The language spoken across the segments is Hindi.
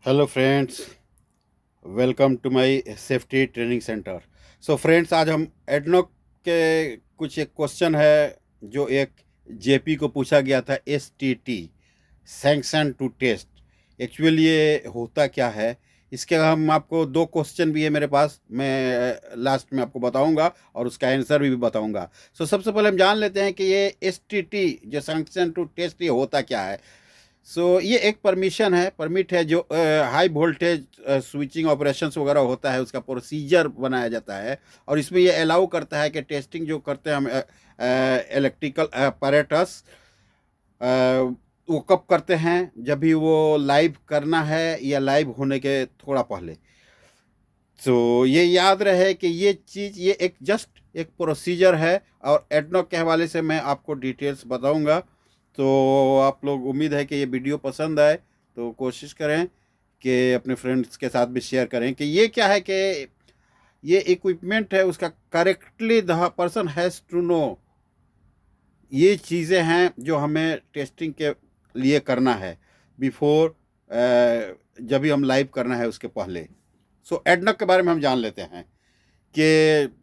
Hello friends, welcome to my safety training centre. So friends, आज हम एडनॉक के कुछ एक क्वेश्चन है जो एक जेपी को पूछा गया था। STT, sanction to test, actually ये होता क्या है। इसके हम आपको दो क्वेश्चन भी है मेरे पास, मैं लास्ट में आपको बताऊंगा और उसका आंसर भी बताऊंगा। सो सबसे पहले हम जान लेते हैं कि ये एसटीटी जो सैंक्शन टू टेस्ट ये होता क्या है। ये एक परमिशन है, परमिट है जो हाई वोल्टेज स्विचिंग ऑपरेशंस वगैरह होता है, उसका प्रोसीजर बनाया जाता है। और इसमें ये अलाउ करता है कि टेस्टिंग जो करते हैं हम इलेक्ट्रिकल अपैरेटस, वो कब करते हैं, जब भी वो लाइव करना है या लाइव होने के थोड़ा पहले। ये याद रहे कि ये चीज़ ये एक जस्ट एक प्रोसीजर है, और एडनॉक के हवाले से मैं आपको डिटेल्स बताऊंगा। तो आप लोग, उम्मीद है कि ये वीडियो पसंद आए तो कोशिश करें कि अपने फ्रेंड्स के साथ भी शेयर करें कि ये क्या है, कि ये इक्विपमेंट है, उसका correctly the person has to know. ये चीज़ें हैं जो हमें टेस्टिंग के लिए करना है बिफोर, जब भी हम लाइव करना है उसके पहले। एडनॉक के बारे में हम जान लेते हैं कि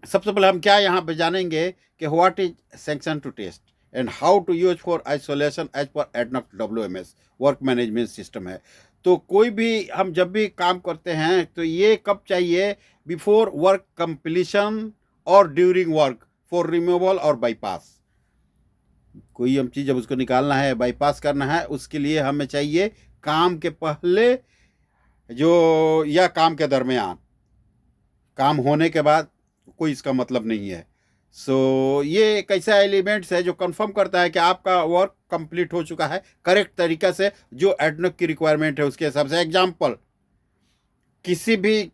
सबसे पहले हम क्या यहाँ पे जानेंगे कि what is sanction to test and how to use for isolation as per ADNOC WMS work management system है। तो कोई भी हम जब भी काम करते हैं तो ये कब चाहिए, बिफोर वर्क कंप्लीशन और ड्यूरिंग वर्क फॉर रिमूवल और बाईपास। कोई हम चीज़ जब उसको निकालना है, बाईपास करना है, उसके लिए हमें चाहिए काम के पहले जो, या काम के दरमियान, काम होने के बाद कोई इसका मतलब नहीं है। ये एक ऐसा एलिमेंट्स है जो कंफर्म करता है कि आपका वर्क कंप्लीट हो चुका है करेक्ट तरीके से, जो एडनॉक की रिक्वायरमेंट है उसके हिसाब से। एग्जांपल, किसी भी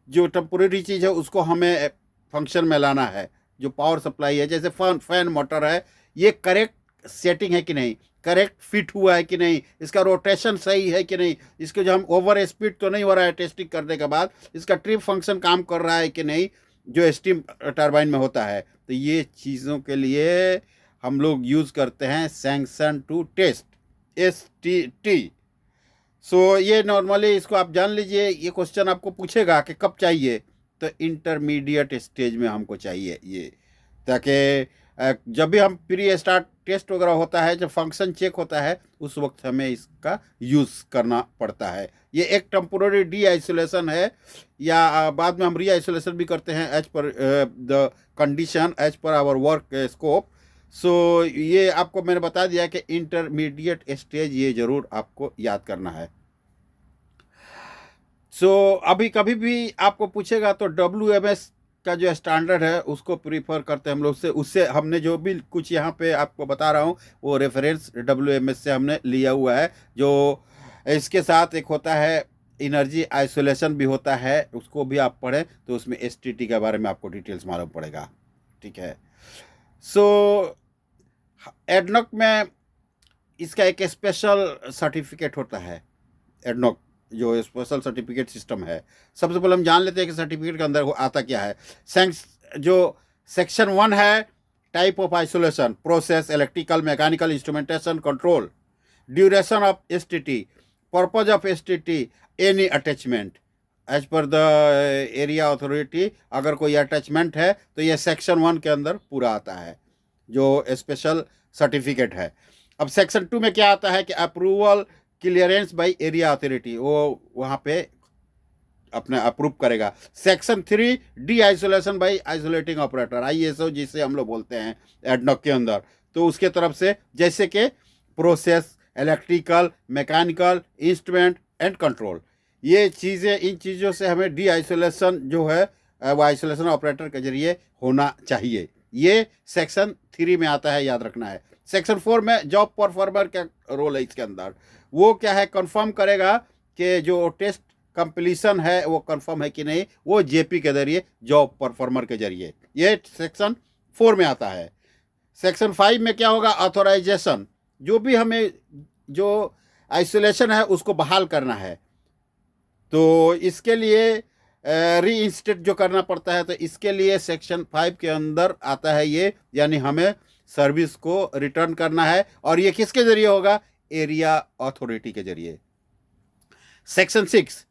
जो टेम्पोरेरी चीज़ है उसको हमें फंक्शन में लाना है। जो पावर सप्लाई है, जैसे फैन मोटर है, ये करेक्ट सेटिंग है कि नहीं, करेक्ट फिट हुआ है कि नहीं, इसका रोटेशन सही है कि नहीं, इसके जो हम ओवर स्पीड तो नहीं हो रहा है टेस्टिंग करने के बाद, इसका ट्रिप फंक्शन काम कर रहा है कि नहीं, जो स्टीम टरबाइन में होता है। तो ये चीज़ों के लिए हम लोग यूज़ करते हैं सैंक्शन टू टेस्ट, STT। ये नॉर्मली इसको आप जान लीजिए। ये क्वेश्चन आपको पूछेगा कि कब चाहिए, तो इंटरमीडिएट स्टेज में हमको चाहिए ये, ताकि जब भी हम प्री स्टार्ट टेस्ट वगैरह होता है, जब फंक्शन चेक होता है, उस वक्त हमें इसका यूज़ करना पड़ता है। ये एक टेम्पोररी डी आइसोलेशन है, या बाद में हम री आइसोलेशन भी करते हैं as per the condition, as per our work scope. ये आपको मैंने बता दिया कि इंटरमीडिएट स्टेज, ये ज़रूर आपको याद करना है। अभी कभी भी आपको पूछेगा तो WMS का जो स्टैंडर्ड है उसको प्रीफर करते हैं हम लोग। से उससे हमने जो भी कुछ यहाँ पे आपको बता रहा हूँ वो रेफरेंस WMS से हमने लिया हुआ है। जो इसके साथ एक होता है एनर्जी आइसोलेशन भी होता है, उसको भी आप पढ़ें तो उसमें STT के बारे में आपको डिटेल्स मालूम पड़ेगा। ठीक है। एडनॉक में इसका एक स्पेशल सर्टिफिकेट होता है। एडनॉक जो स्पेशल सर्टिफिकेट सिस्टम है, सबसे पहले हम जान लेते हैं कि सर्टिफिकेट के अंदर आता क्या है। जो सेक्शन 1 है, type of isolation, process, electrical, mechanical, instrumentation, control, duration of STT, purpose of STT, any attachment as per the area authority. अगर कोई अटैचमेंट है तो ये सेक्शन 1 के अंदर पूरा आता है, जो स्पेशल सर्टिफिकेट है। अब सेक्शन 2 में क्या आता है कि approval clearance by area authority, वो वहाँ पे अपना अप्रूव करेगा। Section 3 D isolation by isolating operator, ISO जिसे हम लोग बोलते हैं एडनॉक के अंदर, तो उसके तरफ से, जैसे कि process, electrical, mechanical, instrument and control, ये चीज़ें, इन चीज़ों से हमें डी आइसोलेशन जो है वो आइसोलेशन ऑपरेटर के जरिए होना चाहिए। ये सेक्शन 3 में आता है, याद रखना है। सेक्शन 4 में जॉब परफॉर्मर का रोल है इसके अंदर। वो क्या है, कंफर्म करेगा कि जो टेस्ट कंप्लीशन है वो कंफर्म है कि नहीं, वो JP के जरिए, जॉब परफॉर्मर के जरिए। ये सेक्शन 4 में आता है। सेक्शन 5 में क्या होगा, ऑथोराइजेशन, जो भी हमें जो आइसोलेशन है उसको बहाल करना है, तो इसके लिए रीइंस्टेट जो करना पड़ता है, तो इसके लिए सेक्शन 5 के अंदर आता है ये, यानी हमें सर्विस को रिटर्न करना है। और ये किसके जरिए होगा, एरिया अथॉरिटी के जरिए। Section 6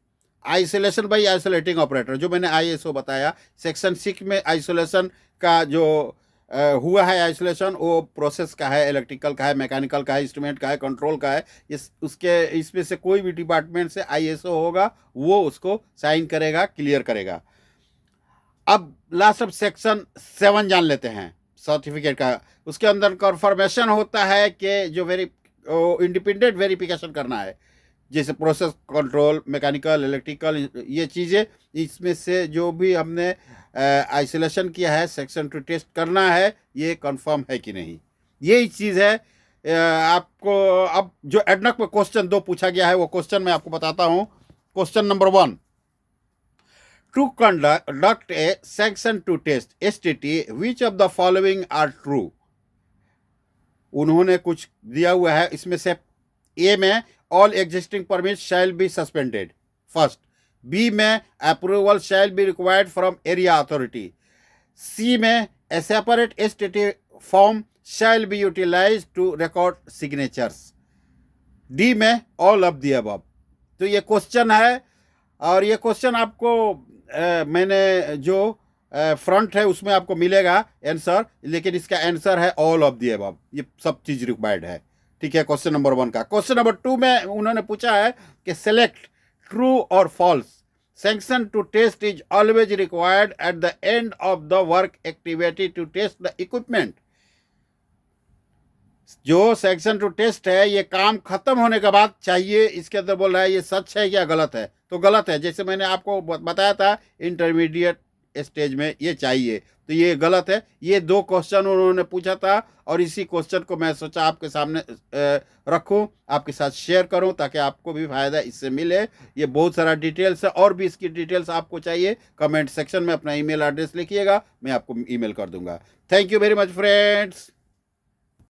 isolation by isolating operator, जो मैंने आईएसओ बताया, सेक्शन 6 में आइसोलेशन का जो हुआ है आइसोलेशन, वो प्रोसेस का है, इलेक्ट्रिकल का है, मैकेनिकल का है, इंस्ट्रूमेंट का है, कंट्रोल का है। इसमें से कोई भी डिपार्टमेंट से आईएसओ होगा वो उसको साइन करेगा, क्लियर करेगा। अब लास्ट ऑफ सेक्शन 7 जान लेते हैं सर्टिफिकेट का। उसके अंदर कन्फर्मेशन होता है कि जो इंडिपेंडेंट वेरिफिकेशन करना है, जैसे प्रोसेस कंट्रोल, मैकेनिकल, इलेक्ट्रिकल, ये चीज़ें, इसमें से जो भी हमने आइसोलेशन किया है, सेक्शन 2 टेस्ट करना है, ये कंफर्म है कि नहीं, यही चीज़ है। आपको अब जो एडनॉक में क्वेश्चन 2 पूछा गया है, वो क्वेश्चन मैं आपको बताता हूँ। Question number 1, to conduct a section 2 test STT, which of the following are true. उन्होंने कुछ दिया हुआ है, इसमें से ए में all existing permit shall be suspended first, B में approval shall be required from area authority, C में a separate STT form shall be utilise to record signatures, D में ऑल ऑफ दी अबव। तो ये क्वेश्चन है, और ये क्वेश्चन आपको मैंने जो फ्रंट है उसमें आपको मिलेगा आंसर, लेकिन इसका आंसर है ऑल ऑफ दी अबव, ये सब चीज रिक्वायर्ड है। ठीक है, क्वेश्चन नंबर 1 का। क्वेश्चन नंबर 2 में उन्होंने पूछा है कि सेलेक्ट ट्रू और false, section 2 test is always required at the end of the work activity to test the equipment. जो सेक्शन 2 टेस्ट है ये काम खत्म होने के बाद चाहिए, इसके अंदर बोल रहा है, ये सच है या गलत है? तो गलत है। जैसे मैंने आपको बताया था इंटरमीडिएट स्टेज में ये चाहिए, तो ये गलत है। ये 2 क्वेश्चन उन्होंने पूछा था, और इसी क्वेश्चन को मैं सोचा आपके सामने रखूं, आपके साथ शेयर करूं, ताकि आपको भी फायदा इससे मिले। ये बहुत सारा डिटेल्स है, और भी इसकी डिटेल्स आपको चाहिए, कमेंट सेक्शन में अपना ईमेल एड्रेस लिखिएगा, मैं आपको ईमेल कर दूंगा। Thank you very much friends.